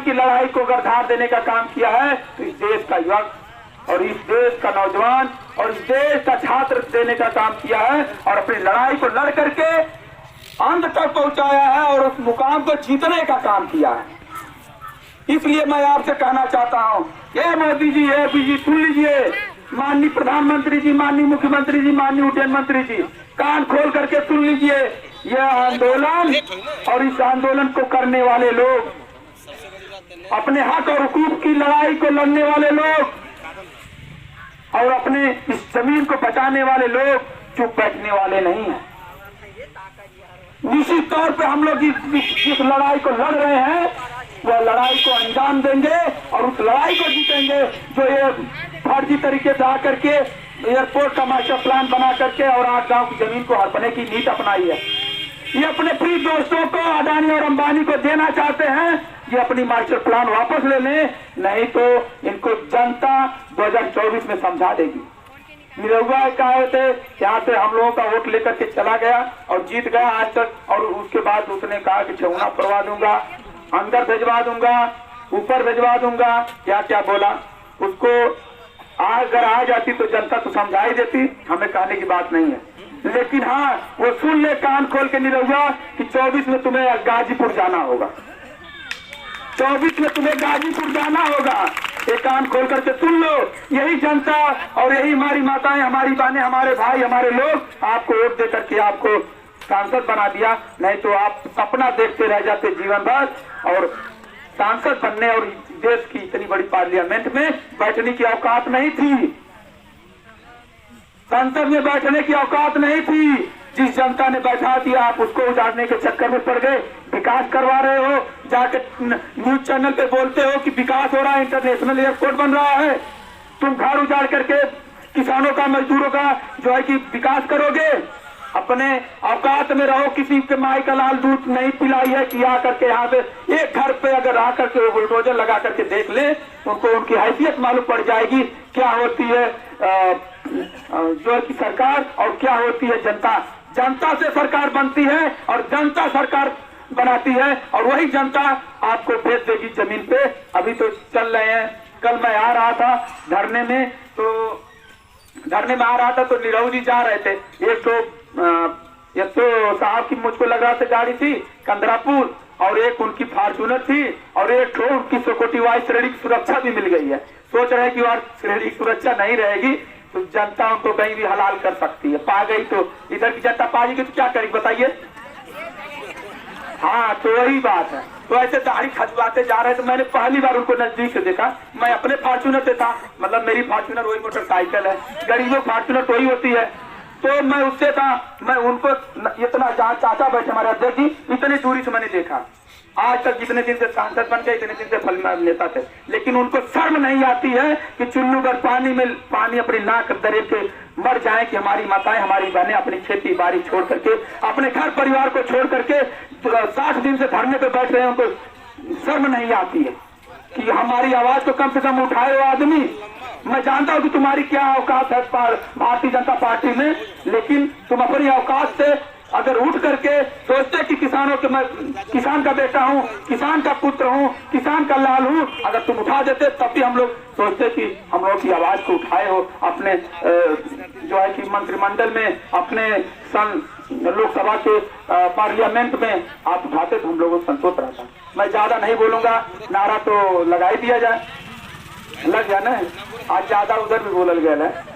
की लड़ाई को अगर धार देने का काम किया है तो इस देश का युवक और इस देश का नौजवान और इस देश का छात्र देने का काम किया है और अपनी लड़ाई को लड़ करके अंत तक पहुंचाया है और उस मुकाम को जीतने का काम किया है। इसलिए मैं आपसे कहना चाहता हूं, ये मोदी जी, ये जी सुन लीजिए, माननीय प्रधानमंत्री जी, माननीय मुख्यमंत्री जी, माननीय उड्डयन मंत्री जी, कान खोल करके सुन लीजिए। यह आंदोलन और इस आंदोलन को करने वाले लोग, अपने हक और हुकूक की लड़ाई को लड़ने वाले लोग और अपने इस जमीन को बचाने वाले लोग चुप बैठने वाले नहीं हैं। निश्चित तौर पे हम लोग जिस लड़ाई को लड़ रहे हैं वह लड़ाई को अंजाम देंगे और उस लड़ाई को जीतेंगे जो ये फर्जी तरीके से आकर के एयरपोर्ट का मास्टर प्लान बना करके और 8 गांव की जमीन को हड़पने की नीति अपनाई है। ये अपने प्रिय दोस्तों को, अडानी और अंबानी को देना चाहते हैं। ये अपनी मास्टर प्लान वापस ले लें, नहीं तो इनको जनता 2024 में समझा देगी। निरहुआ कहे थे यहाँ से हम लोगों का वोट लेकर के चला गया और जीत गया आज तक, और उसके बाद उसने कहा कि छौना करवा दूंगा, अंदर भिजवा दूंगा, ऊपर भिजवा दूंगा, क्या क्या बोला। उसको अगर आ जाती तो जनता तो समझा ही देती, हमें कहने की बात नहीं है। लेकिन हाँ, वो सुन ले कान खोल के निरहुआ कि 24 में तुम्हें गाजीपुर जाना होगा, 24 में तुम्हें गाजीपुर जाना होगा। एक कान खोल करके सुन लो। यही जनता और यही हमारी माताएं, हमारी बहनें, हमारे भाई, हमारे लोग आपको वोट दे करके आपको सांसद बना दिया, नहीं तो आप सपना देखते रह जाते जीवन भर और सांसद बनने और देश की इतनी बड़ी पार्लियामेंट में बैठने की औकात नहीं थी, संसद में बैठने की औकात नहीं थी। जिस जनता ने बैठा दिया आप उसको उजाड़ने के चक्कर में पड़ गए। विकास करवा रहे हो, जाके न्यूज चैनल पे बोलते हो कि विकास हो रहा है, इंटरनेशनल एयरपोर्ट बन रहा है। तुम घर उजाड़ करके किसानों का, मजदूरों का जो है कि विकास करोगे। अपने औकात में रहो। किसी के माई का लाल दूध नहीं पिलाई है कि आ करके यहाँ पे एक घर पे अगर आ करके वो बुलडोजर लगा करके देख ले तो उनको उनकी हैसियत मालूम पड़ जाएगी क्या होती है जो की सरकार और क्या होती है जनता। जनता से सरकार बनती है और जनता सरकार बनाती है और वही जनता आपको भेज देगी जमीन पे। अभी तो चल रहे हैं। कल मैं आ रहा था धरने में, तो धरने में आ रहा था तो निरहू जी जा रहे थे। एक तो साहब की मुझको लग रहा था गाड़ी थी कंदरापुर और एक उनकी फॉर्चूनर थी और एक उनकी सोकोटी वाई श्रेणी की सुरक्षा भी मिल गई है। सोच रहे कि और श्रेणी की सुरक्षा नहीं रहेगी तो जनता उनको कहीं भी हलाल कर सकती है। पा गई तो इधर की जनता पा गई तो क्या करेगी बताइए। हाँ, तो वही बात है। तो ऐसे दाढ़ी खजवाते जा रहे हैं। तो मैंने पहली बार उनको नजदीक से देखा। मैं अपने फॉर्चूनर से था, मतलब मेरी फॉर्चूनर वही मोटरसाइकिल है, गरीबों फॉर्चूनर तो वही होती है। तो मैं उससे था, मैं उनको इतना, जहाँ चाचा बैठे हमारे अध्यक्ष जी, इतनी दूरी से मैंने देखा। आज तक जितने दिन से सांसद बन गए इतने दिन से फल नेता थे, लेकिन उनको शर्म नहीं आती है कि चुल्लू भर पानी अपनी नाक दरे के मर जाए कि हमारी माताएं, हमारी बहनें अपनी खेती बाड़ी छोड़ करके, अपने घर परिवार को छोड़ करके 60 दिन से धरने पे बैठ रहे हैं। उनको शर्म नहीं आती है कि हमारी आवाज को कम से कम उठाए वो आदमी। मैं जानता हूं कि तुम्हारी क्या औकात है भारतीय जनता पार्टी में, लेकिन तुम अपनी औकात से अगर उठ करके सोचते कि किसानों के, मैं किसान का बेटा हूं, किसान का पुत्र हूं, किसान का लाल हूं, अगर तुम उठा देते तब भी हम लोग सोचते कि हम लोग की आवाज को उठाए हो। अपने जो है कि मंत्रिमंडल में, अपने लोकसभा के पार्लियामेंट में आप उठाते तो हम लोगों को संतोष रहता। मैं ज्यादा नहीं बोलूंगा, नारा तो लगा ही दिया जाए, लग जाए ना। आज ज्यादा उधर भी बोलल गया है।